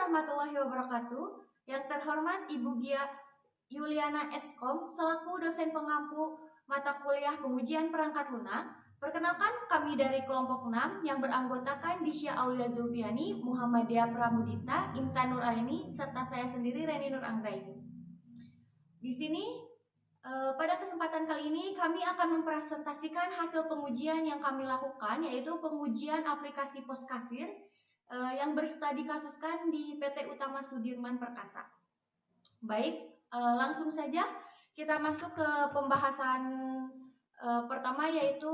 warahmatullahi wabarakatuh. Yang terhormat Ibu Gia Yuliana Eskom selaku dosen pengampu mata kuliah pengujian perangkat lunak. Perkenalkan, kami dari kelompok 6 yang beranggotakan Disya Aulia Zulfiani, Muhammadiyah Pramudita, Intan Nuraini, serta saya sendiri Reni Nur Anggraini. Di sini pada kesempatan kali ini kami akan mempresentasikan hasil pengujian yang kami lakukan, yaitu pengujian aplikasi pos kasir yang berstudi kasuskan di PT Utama Sudirman Perkasa. Baik, langsung saja kita masuk ke pembahasan pertama, yaitu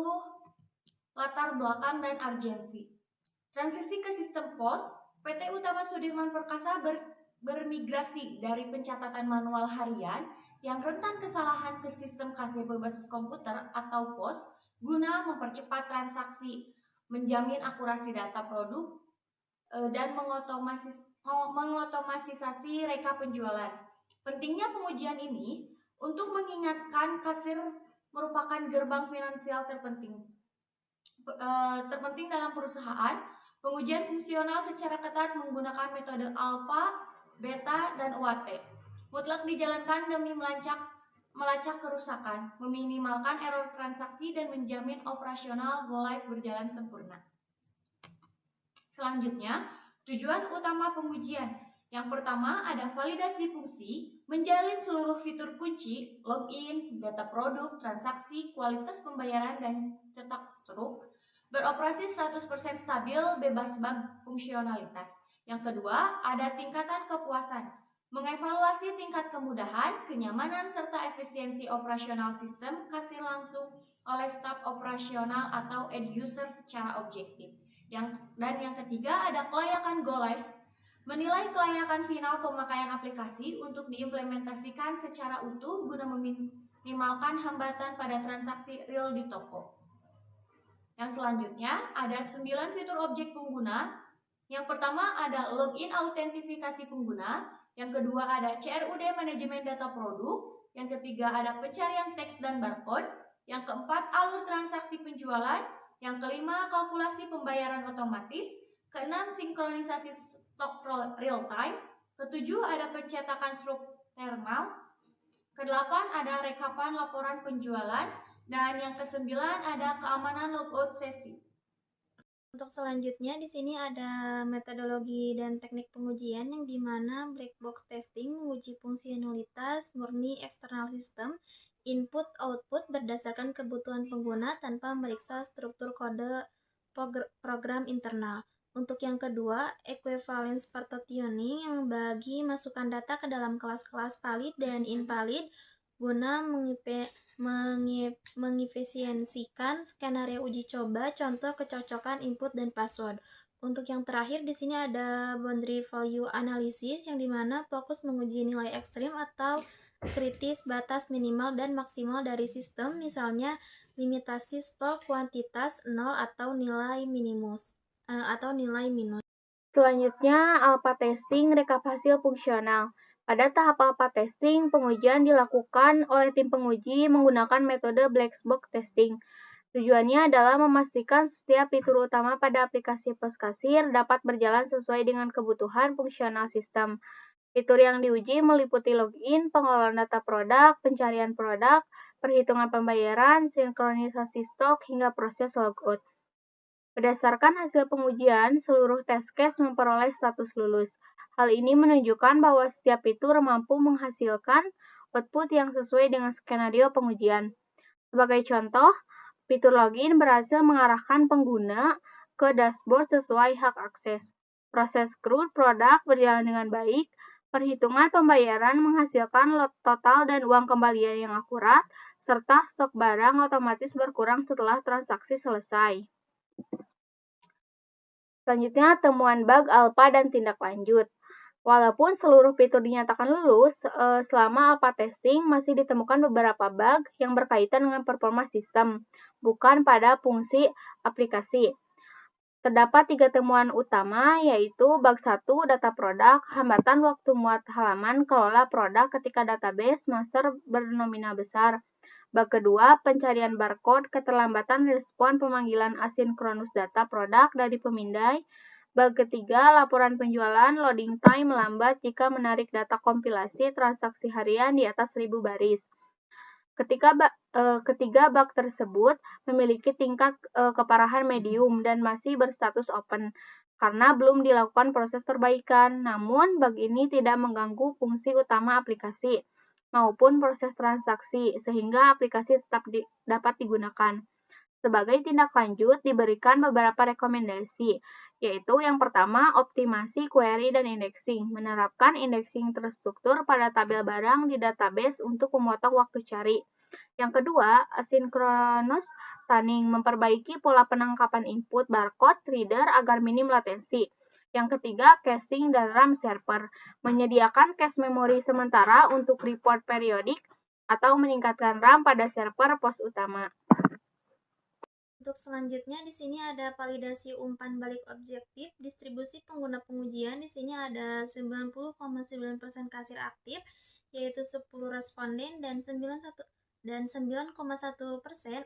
latar belakang dan urgensi. Transisi ke sistem pos, PT Utama Sudirman Perkasa bermigrasi dari pencatatan manual harian yang rentan kesalahan ke sistem kasir berbasis komputer atau POS guna mempercepat transaksi, menjamin akurasi data produk, dan mengotomatisasi reka penjualan. Pentingnya pengujian ini untuk mengingatkan kasir merupakan gerbang finansial terpenting dalam perusahaan. Pengujian fungsional secara ketat menggunakan metode alpha, beta, dan UAT. Mutlak dijalankan demi melacak kerusakan, meminimalkan error transaksi, dan menjamin operasional go live berjalan sempurna. Selanjutnya, tujuan utama pengujian. Yang pertama ada validasi fungsi, menjalin seluruh fitur kunci, login, data produk, transaksi, kualitas pembayaran, dan cetak struk, beroperasi 100% stabil, bebas bug fungsionalitas. Yang kedua, ada tingkatan kepuasan, mengevaluasi tingkat kemudahan, kenyamanan, serta efisiensi operasional sistem kasir langsung oleh staf operasional atau end user secara objektif. Dan yang ketiga, ada kelayakan go live, menilai kelayakan final pemakaian aplikasi untuk diimplementasikan secara utuh guna meminimalkan hambatan pada transaksi real di toko. Yang selanjutnya ada 9 fitur objek pengguna. Yang pertama ada login autentifikasi pengguna, yang kedua ada CRUD manajemen data produk, yang ketiga ada pencarian teks dan barcode, yang keempat alur transaksi penjualan, yang kelima kalkulasi pembayaran otomatis, keenam sinkronisasi stok real time, ketujuh ada pencetakan struk thermal, kedelapan ada rekapan laporan penjualan, dan yang kesembilan ada keamanan logout sesi. Untuk selanjutnya di sini ada metodologi dan teknik pengujian yang dimana black box testing menguji fungsionalitas murni eksternal sistem, input output berdasarkan kebutuhan pengguna tanpa memeriksa struktur kode program internal. Untuk yang kedua, equivalence partitioning yang membagi masukan data ke dalam kelas-kelas valid dan invalid guna mengefisiensikan skenario uji coba, contoh kecocokan input dan password. Untuk yang terakhir di sini ada boundary value analysis yang dimana fokus menguji nilai ekstrim atau kritis batas minimal dan maksimal dari sistem, misalnya limitasi stok kuantitas 0 atau nilai minus. Selanjutnya, alpha testing rekap hasil fungsional. Pada tahap alpha testing, pengujian dilakukan oleh tim penguji menggunakan metode black box testing. Tujuannya adalah memastikan setiap fitur utama pada aplikasi pos kasir dapat berjalan sesuai dengan kebutuhan fungsional sistem. Fitur yang diuji meliputi login, pengelolaan data produk, pencarian produk, perhitungan pembayaran, sinkronisasi stok, hingga proses logout. Berdasarkan hasil pengujian, seluruh test case memperoleh status lulus. Hal ini menunjukkan bahwa setiap fitur mampu menghasilkan output yang sesuai dengan skenario pengujian. Sebagai contoh, fitur login berhasil mengarahkan pengguna ke dashboard sesuai hak akses. Proses CRUD produk berjalan dengan baik, perhitungan pembayaran menghasilkan lot total dan uang kembalian yang akurat, serta stok barang otomatis berkurang setelah transaksi selesai. Selanjutnya, temuan bug alpha dan tindak lanjut. Walaupun seluruh fitur dinyatakan lulus, selama alpha testing masih ditemukan beberapa bug yang berkaitan dengan performa sistem, bukan pada fungsi aplikasi. Terdapat 3 temuan utama, yaitu bug 1, data produk, hambatan waktu muat halaman kelola produk ketika database master bernominal besar. Bug kedua, pencarian barcode, keterlambatan respon pemanggilan asinkronus data produk dari pemindai. Bag ketiga, laporan penjualan loading time melambat jika menarik data kompilasi transaksi harian di atas 1000 baris. Ketiga bug tersebut memiliki tingkat keparahan medium dan masih berstatus open karena belum dilakukan proses perbaikan. Namun, bug ini tidak mengganggu fungsi utama aplikasi maupun proses transaksi, sehingga aplikasi tetap dapat digunakan. Sebagai tindak lanjut, diberikan beberapa rekomendasi, yaitu yang pertama, optimasi query dan indexing, menerapkan indexing terstruktur pada tabel barang di database untuk memotong waktu cari. Yang kedua, asynchronous tuning, memperbaiki pola penangkapan input barcode reader agar minim latensi. Yang ketiga, caching dan RAM server, menyediakan cache memori sementara untuk report periodik atau meningkatkan RAM pada server pos utama. Untuk selanjutnya di sini ada validasi umpan balik objektif, distribusi pengguna pengujian. Di sini ada 90,9% kasir aktif, yaitu 10 responden dan 9,1%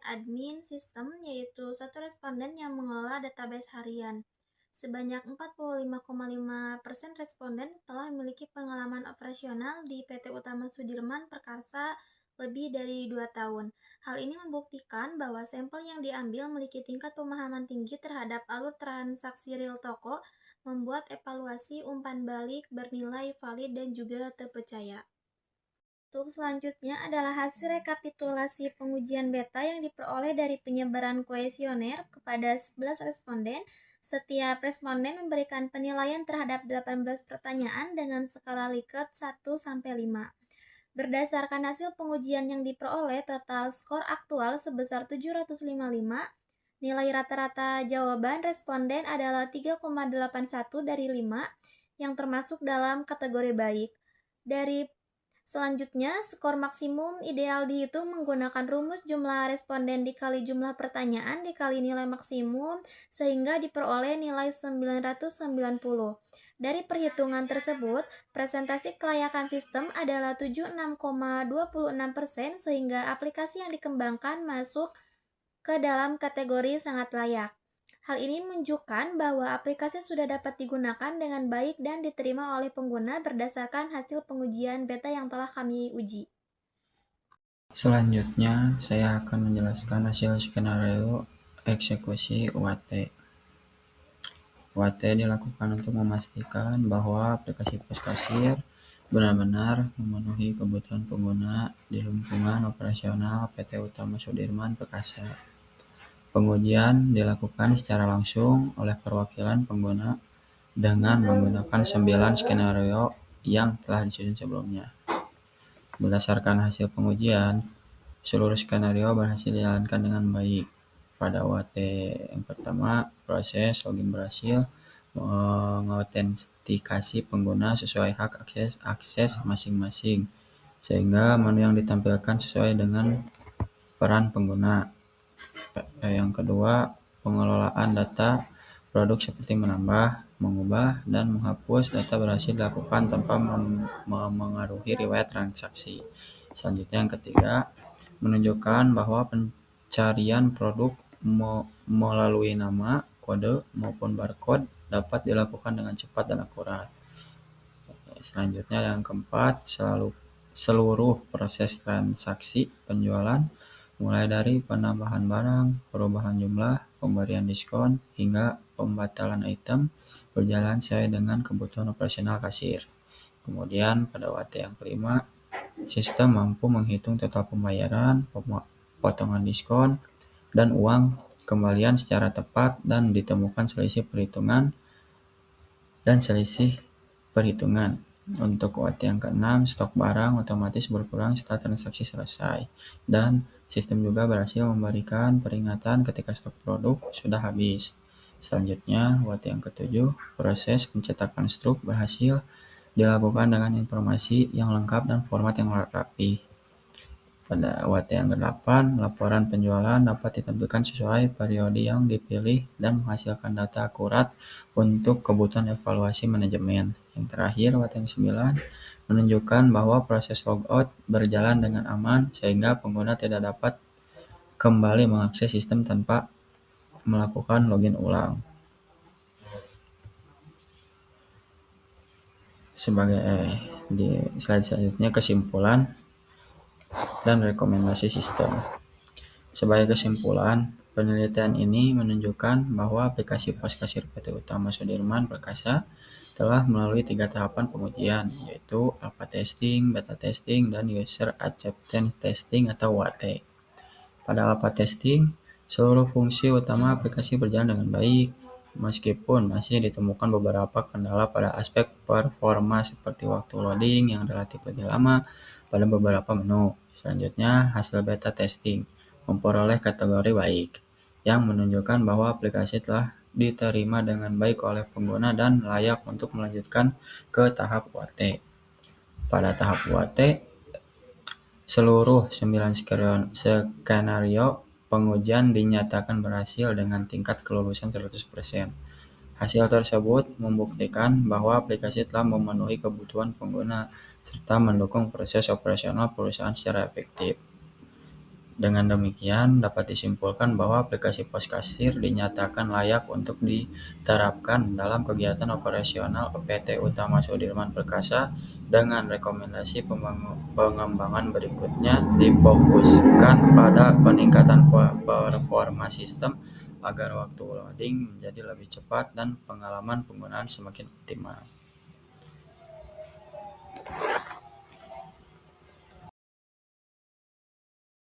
admin sistem, yaitu 1 responden yang mengelola database harian. Sebanyak 45,5% responden telah memiliki pengalaman operasional di PT Utama Sudirman Perkasa lebih dari 2 tahun. Hal ini membuktikan bahwa sampel yang diambil memiliki tingkat pemahaman tinggi terhadap alur transaksi real toko, membuat evaluasi umpan balik bernilai valid dan juga terpercaya. Untuk selanjutnya adalah hasil rekapitulasi pengujian beta yang diperoleh dari penyebaran kuesioner kepada 11 responden. Setiap responden memberikan penilaian terhadap 18 pertanyaan dengan skala Likert 1-5. Berdasarkan hasil pengujian yang diperoleh, total skor aktual sebesar 755. Nilai rata-rata jawaban responden adalah 3,81 dari 5, yang termasuk dalam kategori baik. Dari selanjutnya, skor maksimum ideal dihitung menggunakan rumus jumlah responden dikali jumlah pertanyaan dikali nilai maksimum, sehingga diperoleh nilai 990. Dari perhitungan tersebut, presentasi kelayakan sistem adalah 76,26%, sehingga aplikasi yang dikembangkan masuk ke dalam kategori sangat layak. Hal ini menunjukkan bahwa aplikasi sudah dapat digunakan dengan baik dan diterima oleh pengguna berdasarkan hasil pengujian beta yang telah kami uji. Selanjutnya, saya akan menjelaskan hasil skenario eksekusi UAT. UAT dilakukan untuk memastikan bahwa aplikasi pos kasir benar-benar memenuhi kebutuhan pengguna di lingkungan operasional PT Utama Sudirman Perkasa. Pengujian dilakukan secara langsung oleh perwakilan pengguna dengan menggunakan 9 skenario yang telah disusun sebelumnya. Berdasarkan hasil pengujian, seluruh skenario berhasil dijalankan dengan baik. Pada UAT yang pertama, proses login berhasil, mengautentikasi pengguna sesuai hak akses masing-masing, sehingga menu yang ditampilkan sesuai dengan peran pengguna. Yang kedua, pengelolaan data produk seperti menambah, mengubah, dan menghapus data berhasil dilakukan tanpa memengaruhi riwayat transaksi. Selanjutnya yang ketiga, menunjukkan bahwa pencarian produk melalui nama, kode, maupun barcode dapat dilakukan dengan cepat dan akurat. Selanjutnya yang keempat, seluruh proses transaksi penjualan, mulai dari penambahan barang, perubahan jumlah, pemberian diskon, hingga pembatalan item, berjalan sesuai dengan kebutuhan operasional kasir. Kemudian pada UAT yang kelima, sistem mampu menghitung total pembayaran, potongan diskon, dan uang kembalian secara tepat, dan ditemukan selisih perhitungan. Untuk UAT yang keenam, stok barang otomatis berkurang setelah transaksi selesai, dan sistem juga berhasil memberikan peringatan ketika stok produk sudah habis. Selanjutnya, UAT yang ketujuh, proses pencetakan struk berhasil dilakukan dengan informasi yang lengkap dan format yang rapi. Pada UAT yang ke-8, laporan penjualan dapat ditampilkan sesuai periode yang dipilih dan menghasilkan data akurat untuk kebutuhan evaluasi manajemen. Yang terakhir, UAT yang ke-9, menunjukkan bahwa proses logout berjalan dengan aman sehingga pengguna tidak dapat kembali mengakses sistem tanpa melakukan login ulang. Di slide selanjutnya kesimpulan dan rekomendasi sistem. Sebagai kesimpulan, penelitian ini menunjukkan bahwa aplikasi pos kasir PT Utama Sudirman Perkasa telah melalui 3 tahapan pengujian, yaitu alpha testing, beta testing, dan user acceptance testing atau UAT. Pada alpha testing, seluruh fungsi utama aplikasi berjalan dengan baik, meskipun masih ditemukan beberapa kendala pada aspek performa seperti waktu loading yang relatif lebih lama pada beberapa menu. Selanjutnya, hasil beta testing memperoleh kategori baik, yang menunjukkan bahwa aplikasi telah diterima dengan baik oleh pengguna dan layak untuk melanjutkan ke tahap UAT. Pada tahap UAT, seluruh 9 skenario pengujian dinyatakan berhasil dengan tingkat kelulusan 100%. Hasil tersebut membuktikan bahwa aplikasi telah memenuhi kebutuhan pengguna serta mendukung proses operasional perusahaan secara efektif. Dengan demikian, dapat disimpulkan bahwa aplikasi pos kasir dinyatakan layak untuk diterapkan dalam kegiatan operasional PT Utama Sudirman Perkasa dengan rekomendasi pengembangan berikutnya difokuskan pada peningkatan performa sistem agar waktu loading menjadi lebih cepat dan pengalaman penggunaan semakin optimal.